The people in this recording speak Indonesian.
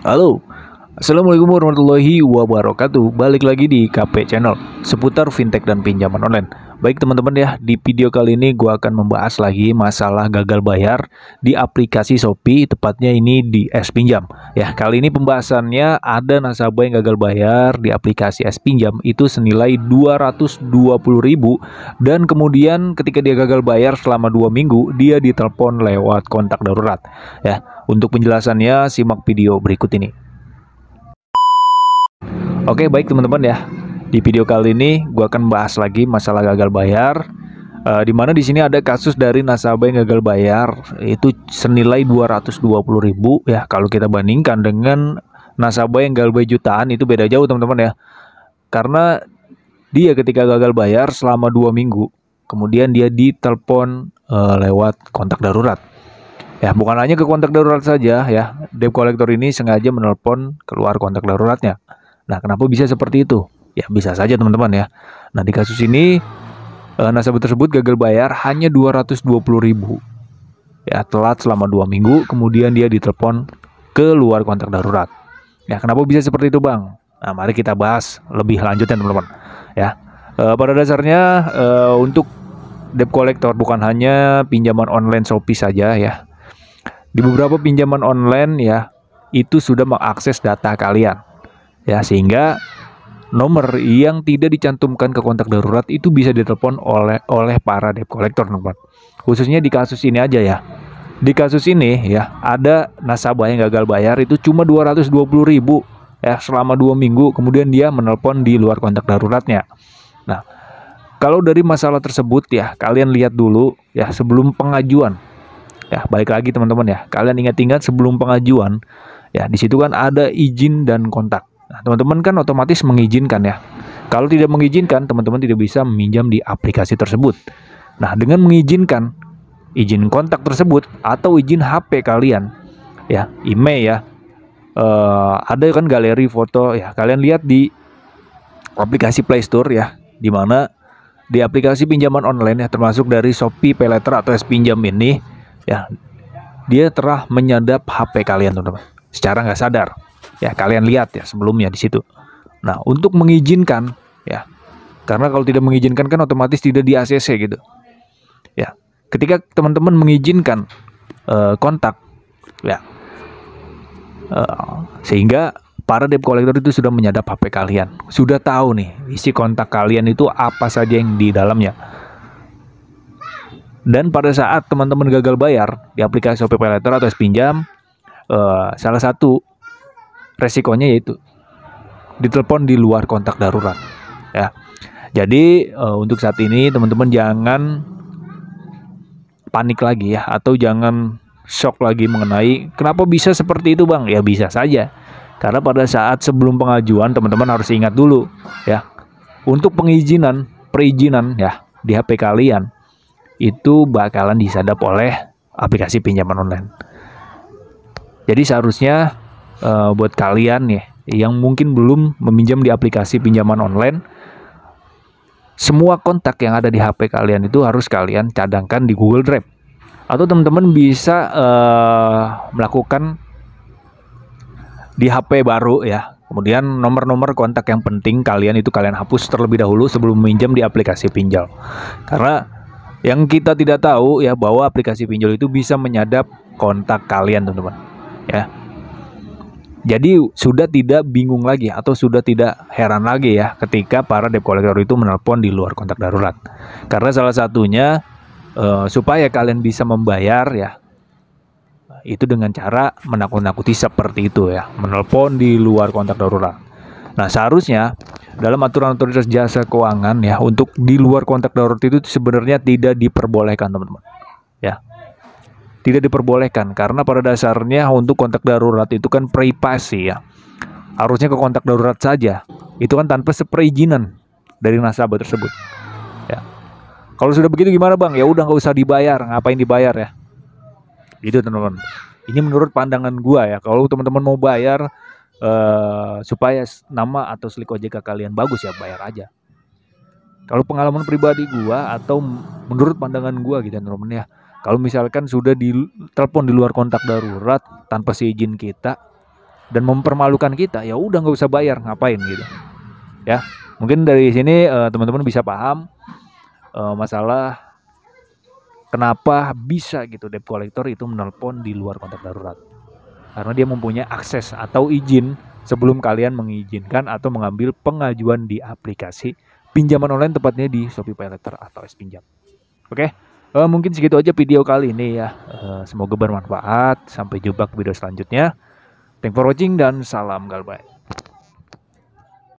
Halo, Assalamualaikum warahmatullahi wabarakatuh. Balik lagi di KP Channel seputar fintech dan pinjaman online. Baik teman-teman ya, di video kali ini gua akan membahas lagi masalah gagal bayar di aplikasi Shopee, tepatnya ini di S Pinjam. Ya, kali ini pembahasannya ada nasabah yang gagal bayar di aplikasi S Pinjam itu senilai 220.000, dan kemudian ketika dia gagal bayar selama 2 minggu, dia ditelepon lewat kontak darurat. Ya, untuk penjelasannya simak video berikut ini. Oke, baik teman-teman ya. Di video kali ini gue akan bahas lagi masalah gagal bayar. Di mana di sini ada kasus dari nasabah yang gagal bayar itu senilai 220.000 ya. Kalau kita bandingkan dengan nasabah yang gagal bayar jutaan, itu beda jauh teman-teman ya. Karena dia ketika gagal bayar selama 2 minggu, kemudian dia ditelepon lewat kontak darurat. Ya, bukan hanya ke kontak darurat saja ya. Debt collector ini sengaja menelpon keluar kontak daruratnya. Nah, kenapa bisa seperti itu? Ya, bisa saja teman-teman ya. Nah, di kasus ini nasabah tersebut gagal bayar hanya 220.000. Ya, telat selama 2 minggu, kemudian dia ditelepon ke luar kontak darurat. Ya, kenapa bisa seperti itu, Bang? Nah, mari kita bahas lebih lanjut ya teman-teman. Ya, pada dasarnya untuk debt collector bukan hanya pinjaman online Shopee saja ya. Di beberapa pinjaman online ya, itu sudah mengakses data kalian. Ya, sehingga nomor yang tidak dicantumkan ke kontak darurat itu bisa ditelepon oleh para debt collector, teman-teman. Khususnya di kasus ini aja ya. Di kasus ini ya, ada nasabah yang gagal bayar itu cuma 220.000 ya selama 2 minggu, kemudian dia menelpon di luar kontak daruratnya. Nah, kalau dari masalah tersebut ya, kalian lihat dulu ya sebelum pengajuan. Ya, balik lagi teman-teman ya. Kalian ingat-ingat sebelum pengajuan ya, di situ kan ada izin dan kontak. Nah, teman-teman kan otomatis mengizinkan ya. Kalau tidak mengizinkan, teman-teman tidak bisa meminjam di aplikasi tersebut. Nah, dengan mengizinkan izin kontak tersebut atau izin HP kalian ya, email ya, ada kan galeri foto ya. Kalian lihat di aplikasi Play Store ya, di mana di aplikasi pinjaman online ya, termasuk dari Shopee, Paylater atau S Pinjam ini ya, dia telah menyadap HP kalian teman-teman secara nggak sadar ya. Kalian lihat ya sebelumnya di situ. Nah, untuk mengizinkan ya, karena kalau tidak mengizinkan kan otomatis tidak di ACC gitu ya. Ketika teman-teman mengizinkan kontak ya, sehingga para debt collector itu sudah menyadap HP kalian, sudah tahu nih isi kontak kalian itu apa saja yang di dalamnya. Dan pada saat teman-teman gagal bayar di aplikasi Shopee, Paylater atau S Pinjam, salah satu resikonya yaitu ditelepon di luar kontak darurat ya. Jadi untuk saat ini teman-teman jangan panik lagi ya, atau jangan shock lagi mengenai kenapa bisa seperti itu, Bang. Ya, bisa saja karena pada saat sebelum pengajuan teman-teman harus ingat dulu ya, untuk perizinan ya di HP kalian itu bakalan disadap oleh aplikasi pinjaman online. Jadi seharusnya buat kalian ya yang mungkin belum meminjam di aplikasi pinjaman online, semua kontak yang ada di HP kalian itu harus kalian cadangkan di Google Drive. Atau teman-teman bisa melakukan di HP baru ya. Kemudian nomor-nomor kontak yang penting kalian itu kalian hapus terlebih dahulu sebelum meminjam di aplikasi pinjol. Karena yang kita tidak tahu ya, bahwa aplikasi pinjol itu bisa menyadap kontak kalian teman-teman ya. Jadi sudah tidak bingung lagi atau sudah tidak heran lagi ya ketika para debt collector itu menelpon di luar kontak darurat. Karena salah satunya supaya kalian bisa membayar ya, itu dengan cara menakut-nakuti seperti itu ya, menelpon di luar kontak darurat. Nah, seharusnya dalam aturan otoritas jasa keuangan ya, untuk di luar kontak darurat itu sebenarnya tidak diperbolehkan teman-teman ya. Tidak diperbolehkan karena pada dasarnya untuk kontak darurat itu kan privasi ya. Harusnya ke kontak darurat saja. Itu kan tanpa seperizinan dari nasabah tersebut. Ya. Kalau sudah begitu gimana, Bang? Ya udah nggak usah dibayar. Ngapain dibayar ya? Gitu teman-teman. Ini menurut pandangan gua ya. Kalau teman-teman mau bayar supaya nama atau slik OJK kalian bagus ya, bayar aja. Kalau pengalaman pribadi gua atau menurut pandangan gua gitu teman-teman ya, kalau misalkan sudah ditelepon di luar kontak darurat tanpa seizin kita, dan mempermalukan kita, ya udah nggak usah bayar, ngapain gitu ya. Mungkin dari sini teman-teman bisa paham masalah kenapa bisa gitu debt collector itu menelpon di luar kontak darurat, karena dia mempunyai akses atau izin sebelum kalian mengizinkan atau mengambil pengajuan di aplikasi pinjaman online, tepatnya di Shopee PayLater atau S-Pinjam. Oke, mungkin segitu aja video kali ini ya. Semoga bermanfaat. Sampai jumpa ke video selanjutnya. Thanks for watching dan salam galbay.